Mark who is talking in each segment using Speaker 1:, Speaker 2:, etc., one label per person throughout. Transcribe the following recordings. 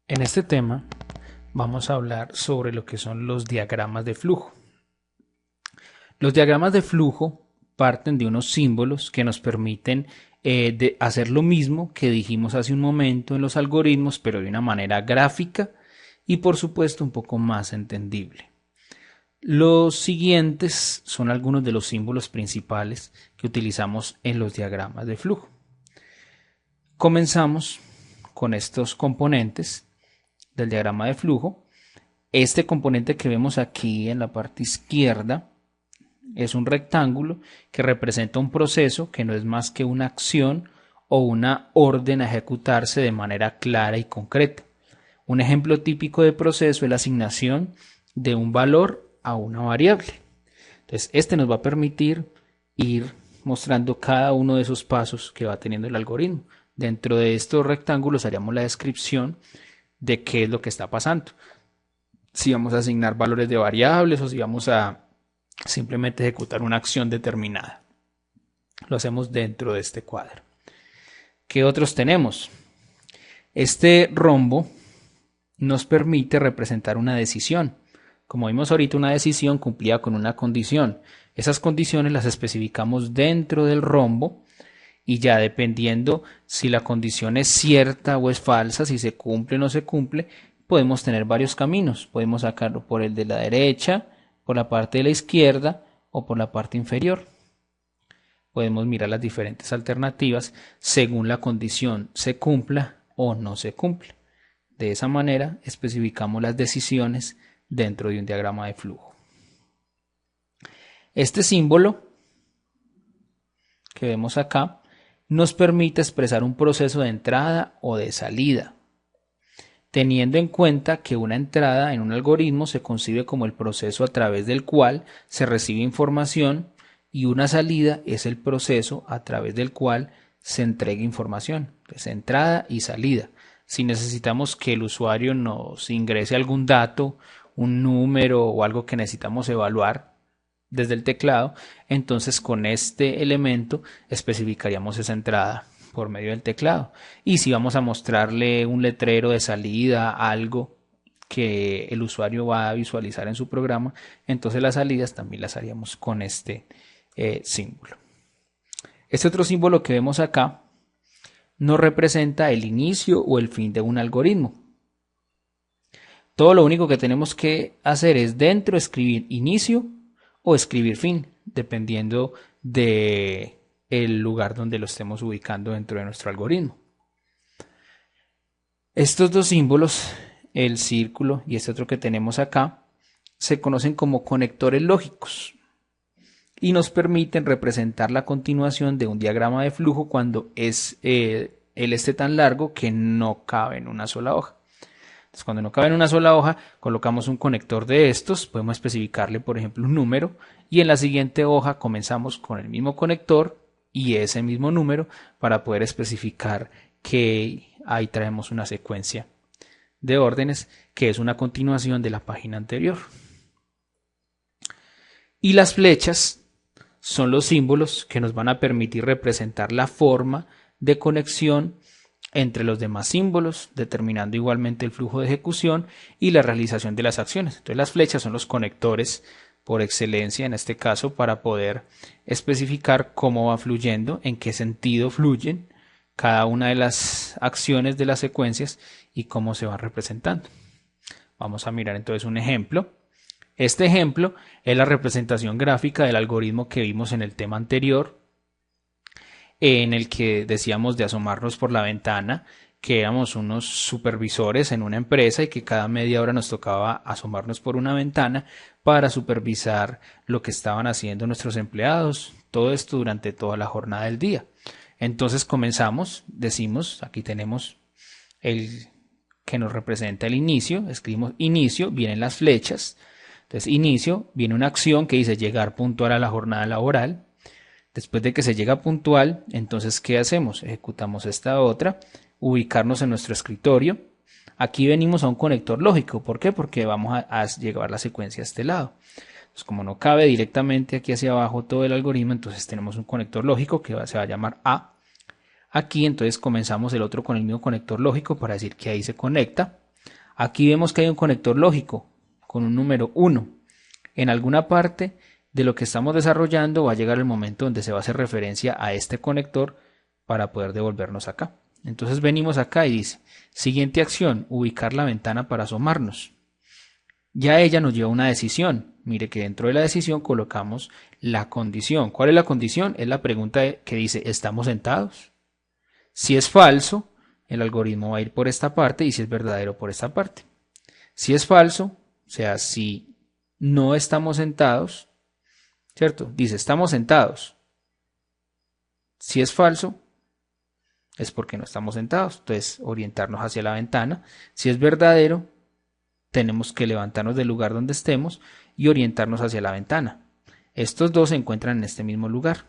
Speaker 1: En este tema vamos a hablar sobre lo que son los diagramas de flujo. Los diagramas de flujo parten de unos símbolos que nos permiten de hacer lo mismo que dijimos hace un momento en los algoritmos, pero de una manera gráfica y por supuesto un poco más entendible. Los siguientes son algunos de los símbolos principales que utilizamos en los diagramas de flujo. Comenzamos con estos componentes del diagrama de flujo. Este componente que vemos aquí en la parte izquierda es un rectángulo que representa un proceso que no es más que una acción o una orden a ejecutarse de manera clara y concreta. Un ejemplo típico de proceso es la asignación de un valor a una variable. Entonces, este nos va a permitir ir mostrando cada uno de esos pasos que va teniendo el algoritmo. Dentro de estos rectángulos haríamos la descripción de qué es lo que está pasando. Si vamos a asignar valores de variables o si vamos a simplemente ejecutar una acción determinada. Lo hacemos dentro de este cuadro. ¿Qué otros tenemos? Este rombo nos permite representar una decisión. Como vimos ahorita, una decisión cumplida con una condición. Esas condiciones las especificamos dentro del rombo y ya dependiendo si la condición es cierta o es falsa, si se cumple o no se cumple, podemos tener varios caminos. Podemos sacarlo por el de la derecha, por la parte de la izquierda o por la parte inferior. Podemos mirar las diferentes alternativas según la condición se cumpla o no se cumpla. De esa manera especificamos las decisiones dentro de un diagrama de flujo. Este símbolo que vemos acá nos permite expresar un proceso de entrada o de salida, teniendo en cuenta que una entrada en un algoritmo se concibe como el proceso a través del cual se recibe información y una salida es el proceso a través del cual se entrega información. Entonces, entrada y salida. Si necesitamos que el usuario nos ingrese algún dato, un número o algo que necesitamos evaluar desde el teclado, entonces con este elemento especificaríamos esa entrada por medio del teclado. Y si vamos a mostrarle un letrero de salida, algo que el usuario va a visualizar en su programa, entonces las salidas también las haríamos con este símbolo. Este otro símbolo que vemos acá nos representa el inicio o el fin de un algoritmo. Todo lo único que tenemos que hacer es dentro escribir inicio o escribir fin, dependiendo de el lugar donde lo estemos ubicando dentro de nuestro algoritmo. Estos dos símbolos, el círculo y este otro que tenemos acá, se conocen como conectores lógicos y nos permiten representar la continuación de un diagrama de flujo cuando es el este tan largo que no cabe en una sola hoja. Entonces, cuando no cabe en una sola hoja, colocamos un conector de estos, podemos especificarle, por ejemplo, un número, y en la siguiente hoja comenzamos con el mismo conector y ese mismo número para poder especificar que ahí traemos una secuencia de órdenes que es una continuación de la página anterior. Y las flechas son los símbolos que nos van a permitir representar la forma de conexión entre los demás símbolos, determinando igualmente el flujo de ejecución y la realización de las acciones. Entonces las flechas son los conectores por excelencia en este caso para poder especificar cómo va fluyendo, en qué sentido fluyen cada una de las acciones de las secuencias y cómo se van representando. Vamos a mirar entonces un ejemplo. Este ejemplo es la representación gráfica del algoritmo que vimos en el tema anterior, en el que decíamos de asomarnos por la ventana, que éramos unos supervisores en una empresa y que cada media hora nos tocaba asomarnos por una ventana para supervisar lo que estaban haciendo nuestros empleados, todo esto durante toda la jornada del día. Entonces comenzamos, decimos, aquí tenemos el que nos representa el inicio, escribimos inicio, vienen las flechas, entonces inicio, viene una acción que dice llegar puntual a la jornada laboral. Después de que se llega puntual, entonces ¿qué hacemos? Ejecutamos esta otra, ubicarnos en nuestro escritorio. Aquí venimos a un conector lógico. ¿Por qué? Porque vamos a llevar la secuencia a este lado. Entonces, como no cabe directamente aquí hacia abajo todo el algoritmo, entonces tenemos un conector lógico que se va a llamar A. Aquí entonces comenzamos el otro con el mismo conector lógico para decir que ahí se conecta. Aquí vemos que hay un conector lógico con un número 1. En alguna parte de lo que estamos desarrollando va a llegar el momento donde se va a hacer referencia a este conector para poder devolvernos acá. Entonces venimos acá y dice, siguiente acción, ubicar la ventana para asomarnos. Ya ella nos lleva una decisión. Mire que dentro de la decisión colocamos la condición. ¿Cuál es la condición? Es la pregunta que dice, ¿estamos sentados? Si es falso, el algoritmo va a ir por esta parte y si es verdadero por esta parte. Si es falso, o sea, si no estamos sentados, ¿cierto? Dice, estamos sentados. Si es falso, es porque no estamos sentados. Entonces, orientarnos hacia la ventana. Si es verdadero, tenemos que levantarnos del lugar donde estemos y orientarnos hacia la ventana. Estos dos se encuentran en este mismo lugar.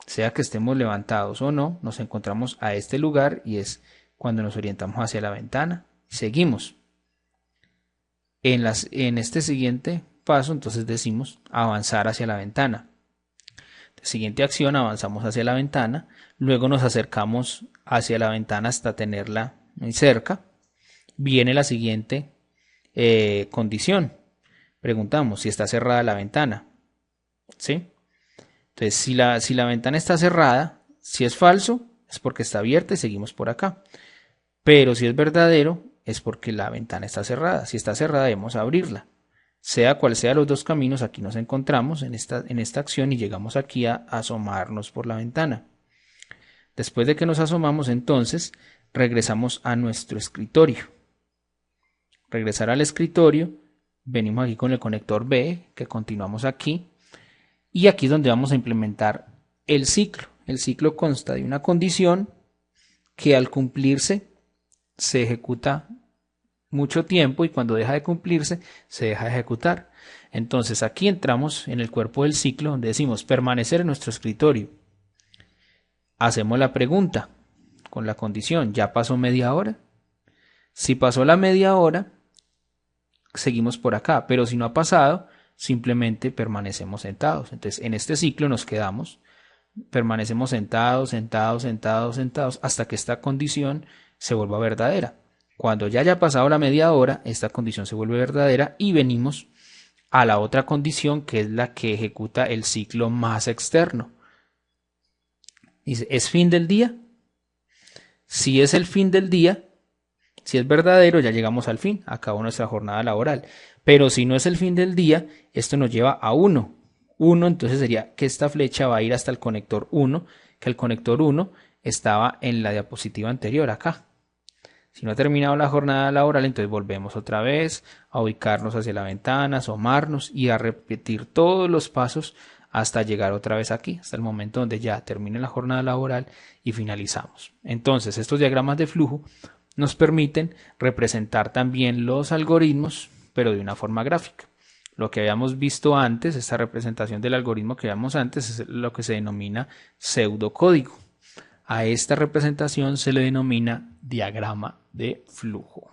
Speaker 1: Sea que estemos levantados o no, nos encontramos a este lugar y es cuando nos orientamos hacia la ventana. Seguimos. En este siguiente paso, entonces decimos avanzar hacia la ventana. Siguiente acción, avanzamos hacia la ventana, luego nos acercamos hacia la ventana hasta tenerla muy cerca. Viene la siguiente condición. Preguntamos si está cerrada la ventana. ¿Sí? Entonces, si la ventana está cerrada, si es falso, es porque está abierta y seguimos por acá. Pero si es verdadero, es porque la ventana está cerrada. Si está cerrada, debemos abrirla. Sea cual sea los dos caminos, aquí nos encontramos en esta acción y llegamos aquí a asomarnos por la ventana. Después de que nos asomamos, entonces, regresamos a nuestro escritorio. Regresar al escritorio, venimos aquí con el conector B, que continuamos aquí, y aquí es donde vamos a implementar el ciclo. El ciclo consta de una condición que al cumplirse se ejecuta mucho tiempo y cuando deja de cumplirse se deja de ejecutar. Entonces aquí entramos en el cuerpo del ciclo donde decimos permanecer en nuestro escritorio. Hacemos la pregunta con la condición, ¿ya pasó media hora? Si pasó la media hora, seguimos por acá, pero si no ha pasado, simplemente permanecemos sentados. Entonces en este ciclo nos quedamos, permanecemos sentados, sentados, sentados, sentados, hasta que esta condición se vuelva verdadera. Cuando ya haya pasado la media hora, esta condición se vuelve verdadera y venimos a la otra condición que es la que ejecuta el ciclo más externo. Dice, ¿es fin del día? Si es el fin del día, si es verdadero, ya llegamos al fin, acabó nuestra jornada laboral. Pero si no es el fin del día, esto nos lleva a 1. 1, entonces sería que esta flecha va a ir hasta el conector 1, que el conector 1 estaba en la diapositiva anterior, acá. Si no ha terminado la jornada laboral, entonces volvemos otra vez a ubicarnos hacia la ventana, asomarnos y a repetir todos los pasos hasta llegar otra vez aquí, hasta el momento donde ya termine la jornada laboral y finalizamos. Entonces, estos diagramas de flujo nos permiten representar también los algoritmos, pero de una forma gráfica. Lo que habíamos visto antes, esta representación del algoritmo que veíamos antes, es lo que se denomina pseudocódigo. A esta representación se le denomina diagrama de flujo.